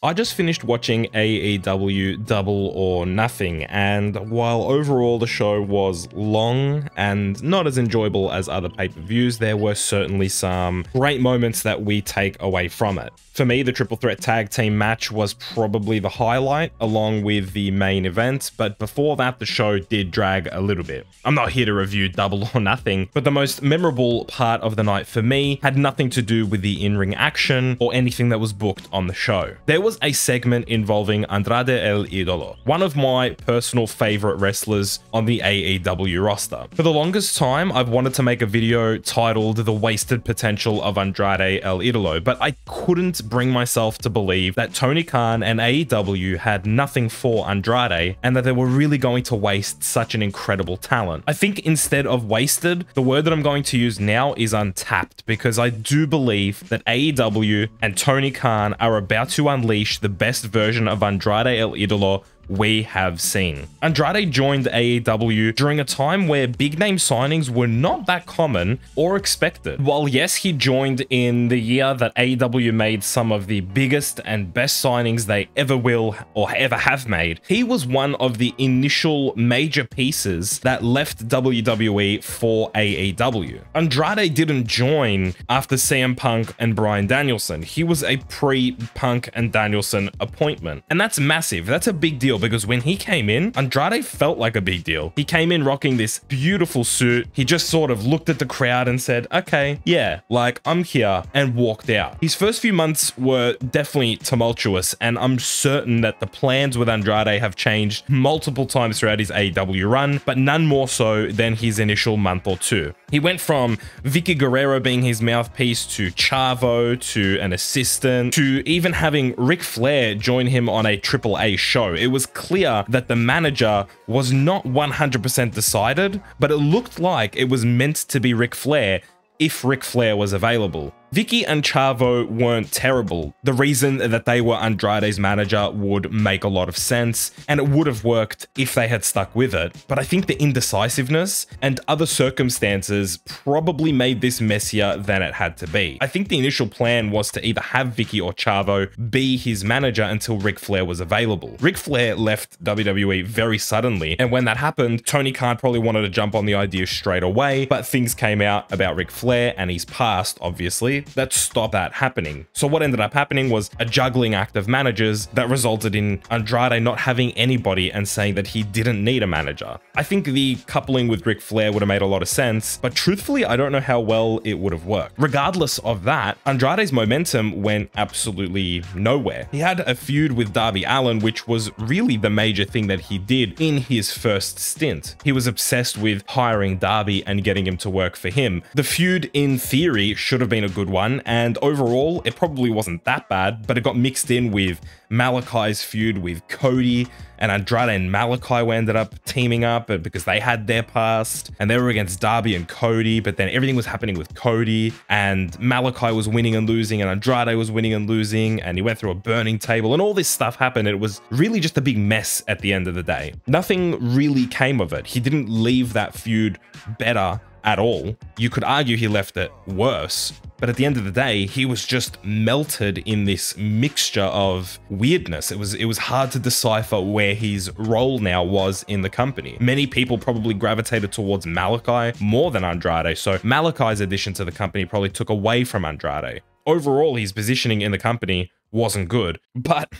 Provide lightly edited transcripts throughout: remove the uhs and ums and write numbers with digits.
I just finished watching AEW Double or Nothing, and while overall the show was long and not as enjoyable as other pay-per-views, there were certainly some great moments that we take away from it. For me, the Triple Threat Tag Team match was probably the highlight, along with the main event, but before that, the show did drag a little bit. I'm not here to review Double or Nothing, but the most memorable part of the night for me had nothing to do with the in-ring action or anything that was booked on the show. There was a segment involving Andrade El Idolo, one of my personal favorite wrestlers on the AEW roster. For the longest time, I've wanted to make a video titled The Wasted Potential of Andrade El Idolo, but I couldn't bring myself to believe that Tony Khan and AEW had nothing for Andrade and that they were really going to waste such an incredible talent. I think instead of wasted, the word that I'm going to use now is untapped, because I do believe that AEW and Tony Khan are about to unleash the best version of Andrade El Idolo we have seen. Andrade joined AEW during a time where big name signings were not that common or expected. While yes, he joined in the year that AEW made some of the biggest and best signings they ever will or ever have made, he was one of the initial major pieces that left WWE for AEW. Andrade didn't join after CM Punk and Bryan Danielson. He was a pre-Punk and Danielson appointment. And that's massive. That's a big deal, because when he came in, Andrade felt like a big deal. He came in rocking this beautiful suit. He just sort of looked at the crowd and said, okay, yeah, like I'm here, and walked out. His first few months were definitely tumultuous, and I'm certain that the plans with Andrade have changed multiple times throughout his AEW run, but none more so than his initial month or two. He went from Vicky Guerrero being his mouthpiece to Chavo to an assistant to even having Ric Flair join him on a AAA show. It was clear that the manager was not 100% decided, but it looked like it was meant to be Ric Flair if Ric Flair was available. Vicky and Chavo weren't terrible. The reason that they were Andrade's manager would make a lot of sense, and it would have worked if they had stuck with it. But I think the indecisiveness and other circumstances probably made this messier than it had to be. I think the initial plan was to either have Vicky or Chavo be his manager until Ric Flair was available. Ric Flair left WWE very suddenly, and when that happened, Tony Khan probably wanted to jump on the idea straight away, but things came out about Ric Flair and his past, obviously, that stopped that happening. So what ended up happening was a juggling act of managers that resulted in Andrade not having anybody and saying that he didn't need a manager. I think the coupling with Ric Flair would have made a lot of sense, but truthfully, I don't know how well it would have worked. Regardless of that, Andrade's momentum went absolutely nowhere. He had a feud with Darby Allin, which was really the major thing that he did in his first stint. He was obsessed with hiring Darby and getting him to work for him. The feud, in theory, should have been a good one, and overall it probably wasn't that bad, but it got mixed in with Malakai's feud with Cody, and Andrade and Malakai ended up teaming up because they had their past and they were against Darby and Cody, but then everything was happening with Cody and Malakai was winning and losing and Andrade was winning and losing, and he went through a burning table and all this stuff happened. It was really just a big mess at the end of the day. Nothing really came of it. He didn't leave that feud better at all. You could argue he left it worse, but at the end of the day, he was just melted in this mixture of weirdness. It was hard to decipher where his role now was in the company. Many people probably gravitated towards Malakai more than Andrade, so Malakai's addition to the company probably took away from Andrade. Overall, his positioning in the company wasn't good, but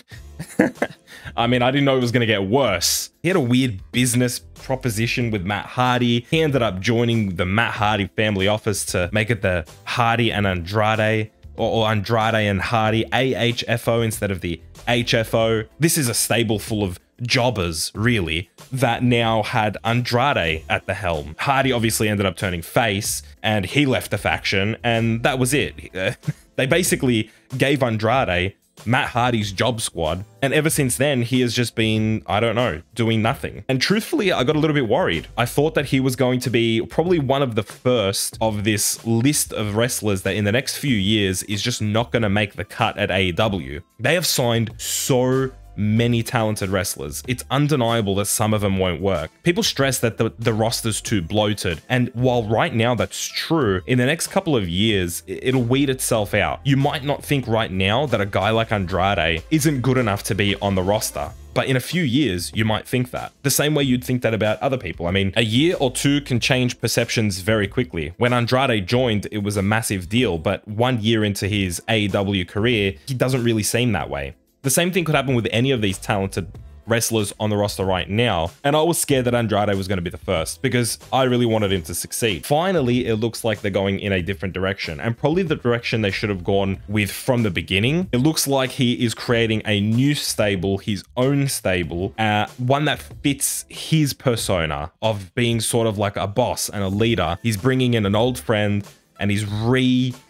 I mean, I didn't know it was going to get worse. He had a weird business proposition with Matt Hardy. He ended up joining the Matt Hardy family office to make it the Hardy and Andrade, or Andrade and Hardy, AHFO instead of the HFO. This is a stable full of jobbers, really, that now had Andrade at the helm. Hardy obviously ended up turning face, and he left the faction, and that was it. They basically gave Andrade Matt Hardy's job squad, and ever since then, he has just been, I don't know, doing nothing. And truthfully, I got a little bit worried. I thought that he was going to be probably one of the first of this list of wrestlers that in the next few years is just not going to make the cut at AEW. They have signed so many talented wrestlers. It's undeniable that some of them won't work. People stress that the roster's too bloated. And while right now that's true, in the next couple of years, it'll weed itself out. You might not think right now that a guy like Andrade isn't good enough to be on the roster. But in a few years, you might think that. The same way you'd think that about other people. I mean, a year or two can change perceptions very quickly. When Andrade joined, it was a massive deal, but 1 year into his AEW career, he doesn't really seem that way. The same thing could happen with any of these talented wrestlers on the roster right now, and I was scared that Andrade was going to be the first because I really wanted him to succeed. Finally, it looks like they're going in a different direction, and probably the direction they should have gone with from the beginning. It looks like he is creating a new stable, his own stable, one that fits his persona of being sort of like a boss and a leader. He's bringing in an old friend and he's reinventing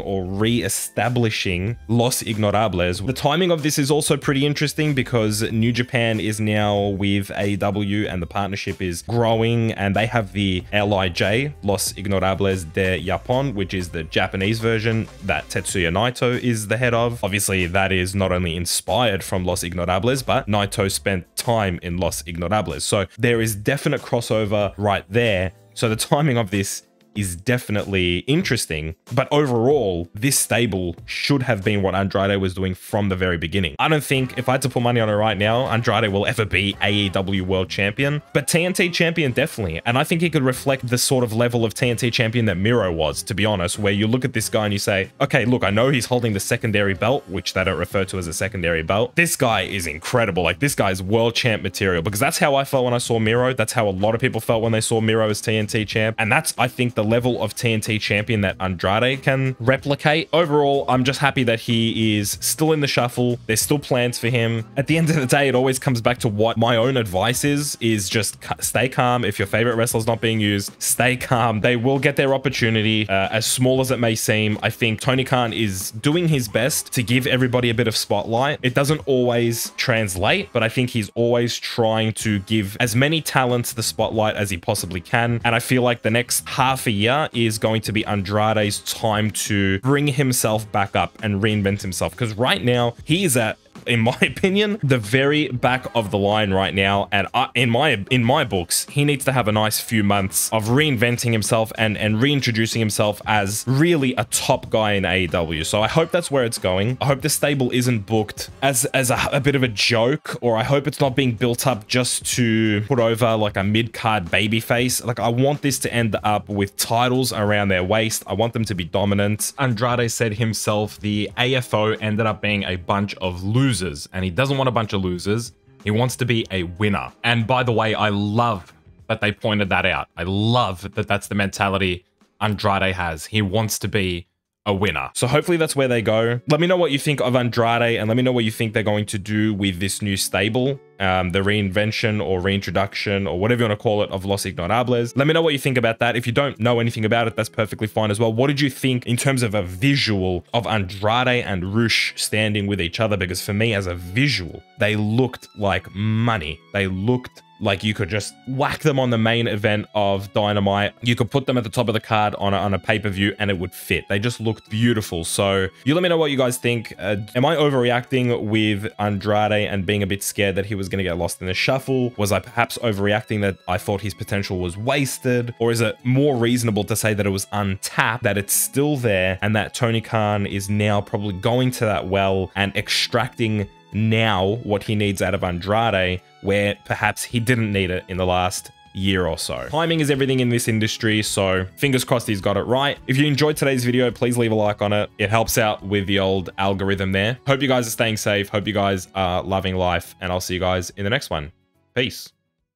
or re-establishing Los Ignorables. The timing of this is also pretty interesting because New Japan is now with AEW and the partnership is growing, and they have the LIJ, Los Ignorables de Japón, which is the Japanese version that Tetsuya Naito is the head of. Obviously, that is not only inspired from Los Ignorables, but Naito spent time in Los Ignorables. So there is definite crossover right there. So the timing of this is definitely interesting, but overall, this stable should have been what Andrade was doing from the very beginning. I don't think, if I had to put money on it right now, Andrade will ever be AEW World Champion, but TNT Champion definitely. And I think he could reflect the sort of level of TNT Champion that Miro was, to be honest, where you look at this guy and you say, okay, look, I know he's holding the secondary belt, which they don't refer to as a secondary belt. This guy is incredible. Like, this guy's world champ material, because that's how I felt when I saw Miro. That's how a lot of people felt when they saw Miro as TNT champ. And that's, I think, the level of TNT champion that Andrade can replicate. Overall, I'm just happy that he is still in the shuffle. There's still plans for him. At the end of the day, it always comes back to what my own advice is just stay calm. If your favorite wrestler's not being used, stay calm. They will get their opportunity, as small as it may seem. I think Tony Khan is doing his best to give everybody a bit of spotlight. It doesn't always translate, but I think he's always trying to give as many talents the spotlight as he possibly can. And I feel like the next half a year is going to be Andrade's time to bring himself back up and reinvent himself, because right now he is at, in my opinion, the very back of the line right now. And in my books, he needs to have a nice few months of reinventing himself and reintroducing himself as really a top guy in AEW. So I hope that's where it's going. I hope the stable isn't booked as a bit of a joke, or I hope it's not being built up just to put over like a mid-card babyface. Like, I want this to end up with titles around their waist. I want them to be dominant. Andrade said himself, the AFO ended up being a bunch of losers, and he doesn't want a bunch of losers. He wants to be a winner. And by the way, I love that they pointed that out. I love that that's the mentality Andrade has. He wants to be a winner. So hopefully that's where they go. Let me know what you think of Andrade, and let me know what you think they're going to do with this new stable, the reinvention or reintroduction or whatever you want to call it of Los Ignorables. Let me know what you think about that. If you don't know anything about it, that's perfectly fine as well. What did you think in terms of a visual of Andrade and Rush standing with each other? Because for me, as a visual, they looked like money. They looked like you could just whack them on the main event of Dynamite. You could put them at the top of the card on a pay-per-view and it would fit. They just looked beautiful. So you let me know what you guys think. Am I overreacting with Andrade and being a bit scared that he was going to get lost in the shuffle? Was I perhaps overreacting that I thought his potential was wasted? Or is it more reasonable to say that it was untapped, that it's still there, and that Tony Khan is now probably going to that well and extracting now what he needs out of Andrade, where perhaps he didn't need it in the last year or so. Timing is everything in this industry, so fingers crossed he's got it right. If you enjoyed today's video, please leave a like on it. It helps out with the old algorithm there. Hope you guys are staying safe. Hope you guys are loving life, and I'll see you guys in the next one. Peace.